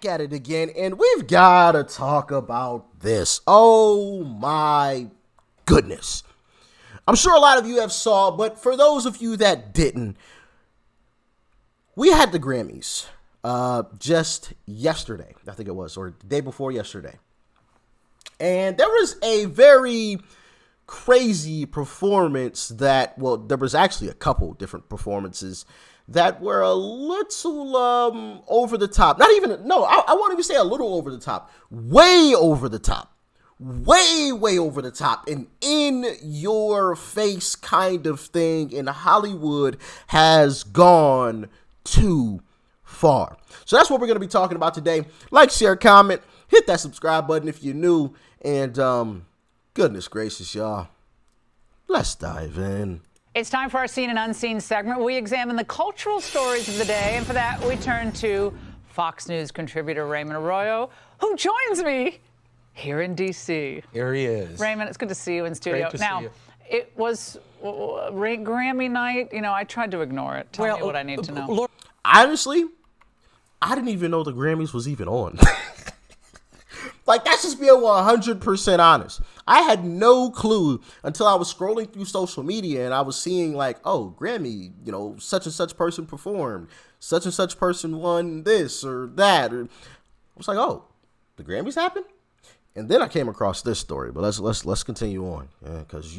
back at it again, and we've got to talk about this. Oh my goodness. I'm sure a lot of you have saw, but for those of you that didn't, we had the Grammys just yesterday, I think it was, or the day before yesterday. And there was a very crazy performance that, well, there was actually a couple different performances that were a little over the top. Not even, no, I won't even say a little over the top. Way over the top. Way over the top. An in your face kind of thing in Hollywood has gone too far. So that's what we're going to be talking about today. Like, share, comment, hit that subscribe button if you're new. And goodness gracious, y'all, let's dive in. It's time for our Seen and Unseen segment. We examine the cultural stories of the day, and for that, we turn to Fox News contributor Raymond Arroyo, who joins me here in D.C. Here he is. Raymond, it's good to see you in studio. Great to see you. It was Grammy night. You know, I tried to ignore it. Tell me what I need to know. Honestly, I didn't even know the Grammys was even on. Like, that's just being 100% honest. I had no clue until I was scrolling through social media and I was seeing like, oh, Grammy, you know, such and such person performed, such and such person won this or that. Or I was like, oh, the Grammys happened? And then I came across this story. But let's continue on, because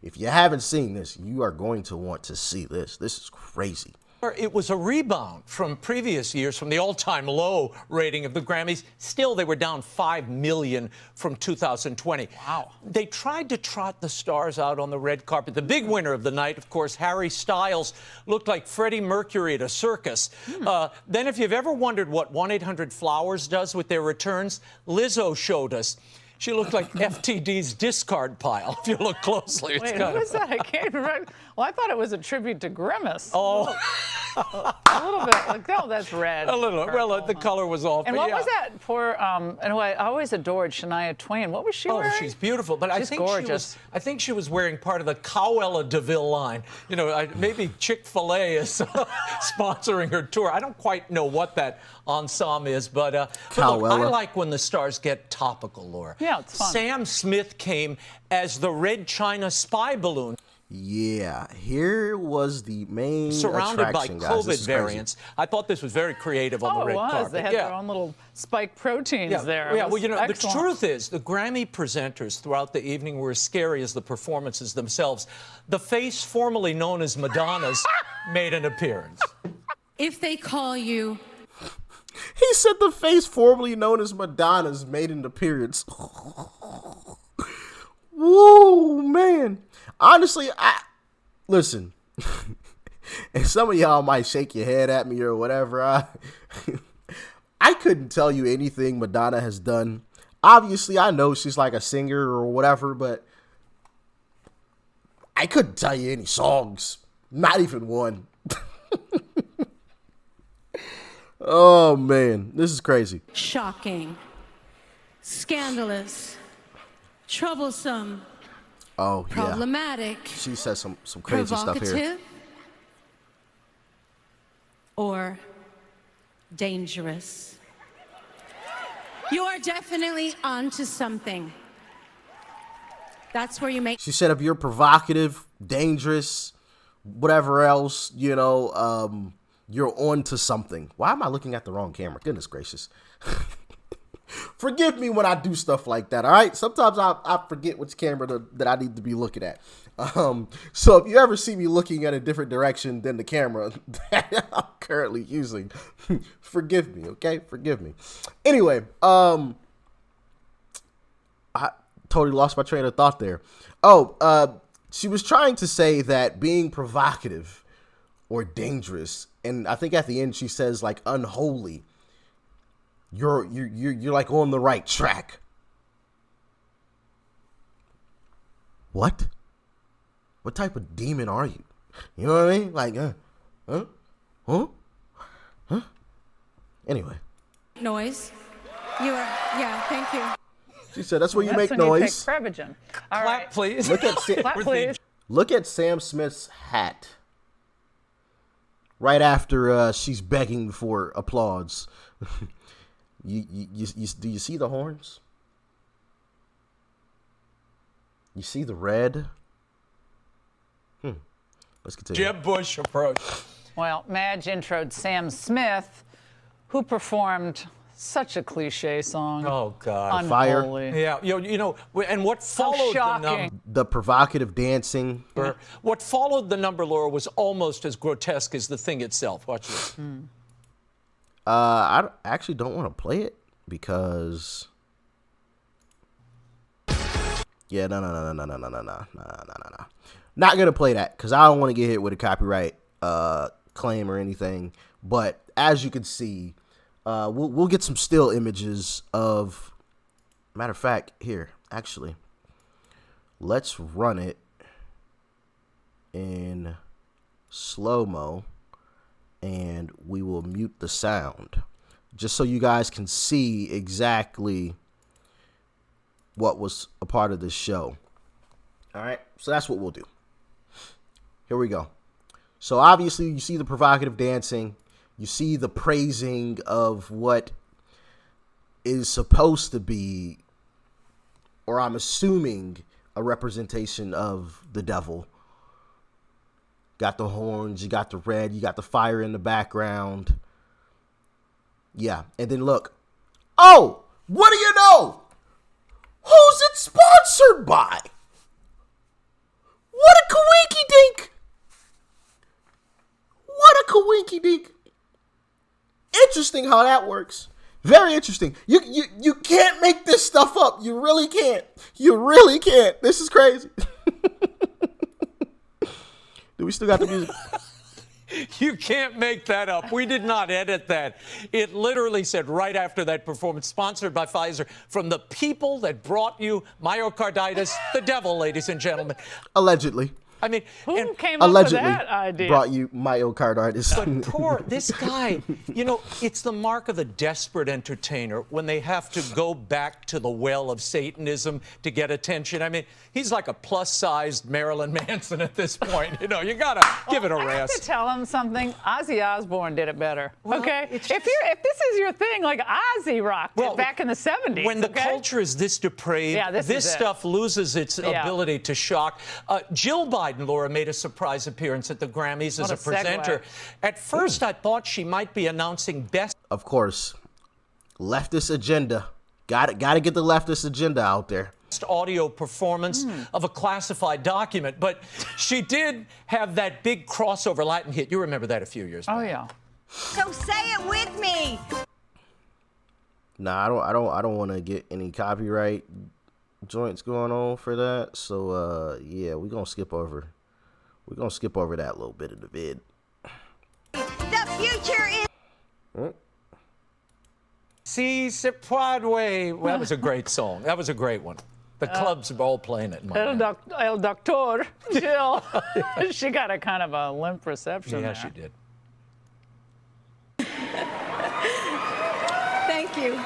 if you haven't seen this, you are going to want to see this. This is crazy. It was a rebound from previous years, from the all-time low rating of the Grammys. Still, they were down 5 million from 2020. Wow. They tried to trot the stars out on the red carpet. The big winner of the night, of course, Harry Styles, looked like Freddie Mercury at a circus. Then if you've ever wondered what 1-800-Flowers does with their returns, Lizzo showed us. She looked like FTD's discard pile, if you look closely. Wait, who was that? I can't remember. Well, I thought it was a tribute to Grimace. Oh. A little bit. Like, oh, that's red. A little. Purple, well, the color was off. And what was that for? And who I always adored, Shania Twain. What was she wearing? Oh, she's beautiful. But she's gorgeous. I think she was wearing part of the Cowella DeVille line. You know, maybe Chick-fil-A is sponsoring her tour. I don't quite know what that ensemble is, but look, I like when the stars get topical, Laura. Yeah, it's fun. Sam Smith came as the Red China spy balloon. Yeah, here was the main surrounded by attraction, COVID variants. I thought this was very creative on the red carpet. They had their own little spike proteins there. Yeah, well, you know, excellent. The truth is, the Grammy presenters throughout the evening were as scary as the performances themselves. The face formerly known as Madonna's made an appearance. If they call you... He said the face formerly known as Madonna's made an appearance. Whoa, man. Honestly, listen, and some of y'all might shake your head at me or whatever. I couldn't tell you anything Madonna has done. Obviously, I know she's like a singer or whatever, but I couldn't tell you any songs. Not even one. Oh, man, this is crazy. Shocking, scandalous, troublesome. Oh, problematic. Yeah. She says some crazy stuff here. Or dangerous. You are definitely onto something. That's where you make... She said if you're provocative, dangerous, whatever else, you know, you're on to something. Why am I looking at the wrong camera? Goodness gracious. Forgive me when I do stuff like that, all right? Sometimes I forget which camera that I need to be looking at. So if you ever see me looking at a different direction than the camera that I'm currently using, forgive me, okay? Forgive me. Anyway, I totally lost my train of thought there. Oh, she was trying to say that being provocative or dangerous, and I think at the end she says like unholy, you're like on the right track. What? What type of demon are you? You know what I mean? Like, huh? Anyway. Noise. You are, yeah, thank you. She said that's where you make when noise. You take Prevagen. All Clap, right. please. Clap, please. Look at Sam Smith's hat. Right after she's begging for applause. Do you see the horns? You see the red? Let's continue. Jeb Bush approach. Well, Madge introed Sam Smith, who performed such a cliche song. Oh, God. Fire. Unholy. Yeah, you know, and what followed the shocking. The provocative dancing. number, what followed the number, Laura, was almost as grotesque as the thing itself. Watch this. I actually don't want to play it because. Yeah, no. Not gonna play that because I don't want to get hit with a copyright claim or anything. But as you can see, we'll get some still images of. Matter of fact, here actually, let's run it in slow-mo, and we will mute the sound just so you guys can see exactly what was a part of this show. All right, so that's what we'll do. Here we go. So obviously you see the provocative dancing. You see the praising of what is supposed to be, or I'm assuming, a representation of the devil. Got the horns, you got the red, you got the fire in the background. Yeah, and then look. Oh, what do you know? Who's it sponsored by? What a coinky dink! What a coinky dink! Interesting how that works. Very interesting. You can't make this stuff up. You really can't. You really can't. This is crazy. Do we still got the music? You can't make that up. We did not edit that. It literally said right after that performance, sponsored by Pfizer, from the people that brought you myocarditis, the devil, ladies and gentlemen. Allegedly. I mean, Who came up with Allegedly that idea? brought you myocarditis. but poor, this guy, you know, it's the mark of a desperate entertainer when they have to go back to the well of Satanism to get attention. I mean, he's like a plus-sized Marilyn Manson at this point. You know, you got to give it a I have to rest. tell him something. Ozzy Osbourne did it better. Well, okay? it's If just- this is your thing, like Ozzy rocked it back in the 70s. When the okay? culture is this depraved, Yeah, this is it. stuff loses its ability to shock. Jill Biden, Laura, made a surprise appearance at the Grammys as What a a segue. presenter. At first, I thought she might be announcing Best Of course, leftist agenda. Got to get the leftist agenda out there. Audio performance of a classified document, but she did have that big crossover Latin hit. You remember that a few years back. Oh, yeah. So say it with me. Nah, I don't want to get any copyright joints going on for that. So yeah, we're gonna skip over that little bit of the vid. The future is. Si se Broadway. Well, that was a great song. That was a great one. The clubs are all playing it. In my mind. El Doctor, Jill. She got a kind of a limp reception Yeah, there. she did. Thank you.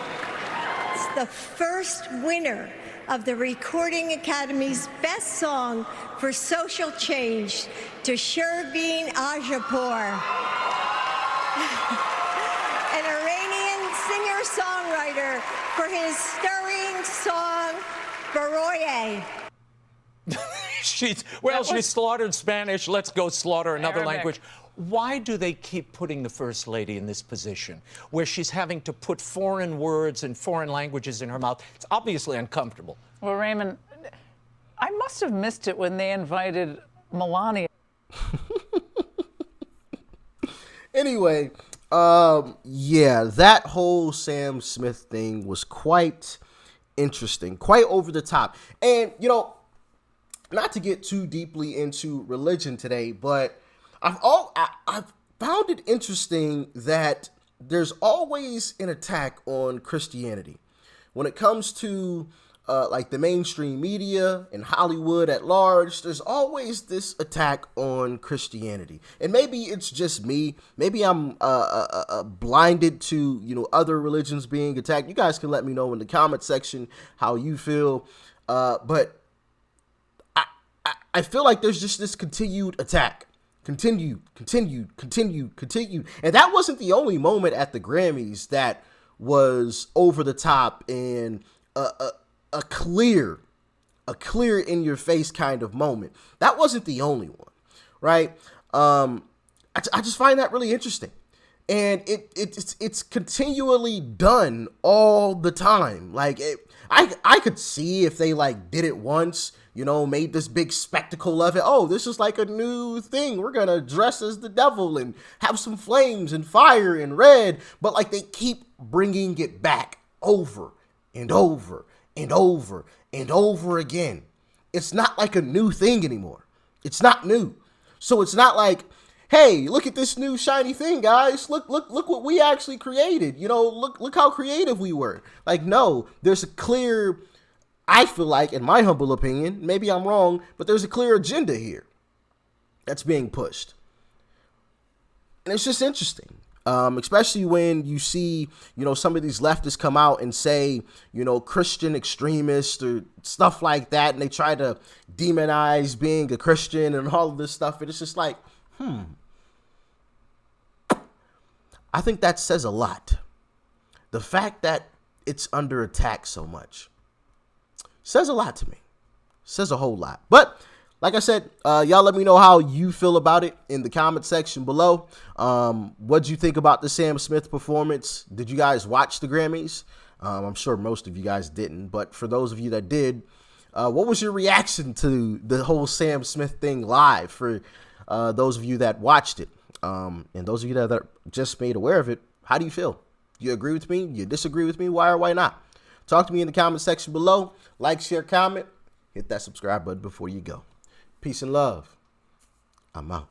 It's the first winner of the Recording Academy's Best Song for Social Change to Sherbeen Ajapour, an Iranian singer-songwriter, for his stirring song, Baroye. She slaughtered Spanish. Let's go slaughter another Arabic. language. Why do they keep putting the First Lady in this position where she's having to put foreign words and foreign languages in her mouth? It's obviously uncomfortable. Well, Raymond, I must have missed it when they invited Melania. Anyway, yeah, that whole Sam Smith thing was quite interesting, quite over the top. And, you know, not to get too deeply into religion today, but I've found it interesting that there's always an attack on Christianity when it comes to like the mainstream media and Hollywood at large. There's always this attack on Christianity, and maybe it's just me. Maybe I'm blinded to, you know, other religions being attacked. You guys can let me know in the comment section how you feel, but I feel like there's just this continued attack. Continued. And that wasn't the only moment at the Grammys that was over the top and a clear in your face kind of moment. That wasn't the only one, right? I just find that really interesting. And it's continually done all the time. Like I could see if they like did it once, you know, made this big spectacle of it. Oh, this is like a new thing. We're going to dress as the devil and have some flames and fire and red. But like they keep bringing it back over and over and over and over again. It's not like a new thing anymore. It's not new. So it's not like, hey, look at this new shiny thing, guys. Look what we actually created. You know, look how creative we were. Like, no, there's a clear, I feel like, in my humble opinion, maybe I'm wrong, but there's a clear agenda here that's being pushed. And it's just interesting, especially when you see, you know, some of these leftists come out and say, you know, Christian extremists or stuff like that, and they try to demonize being a Christian and all of this stuff. And it's just like, I think that says a lot. The fact that it's under attack so much says a lot to me. Says a whole lot. But like I said, y'all let me know how you feel about it in the comment section below. What'd you think about the Sam Smith performance? Did you guys watch the Grammys? I'm sure most of you guys didn't, but for those of you that did, what was your reaction to the whole Sam Smith thing live? For those of you that watched it, and those of you that are just made aware of it, how do you feel? You agree with me? You disagree with me? Why or why not? Talk to me in the comment section below. Like, share, comment. Hit that subscribe button before you go. Peace and love. I'm out.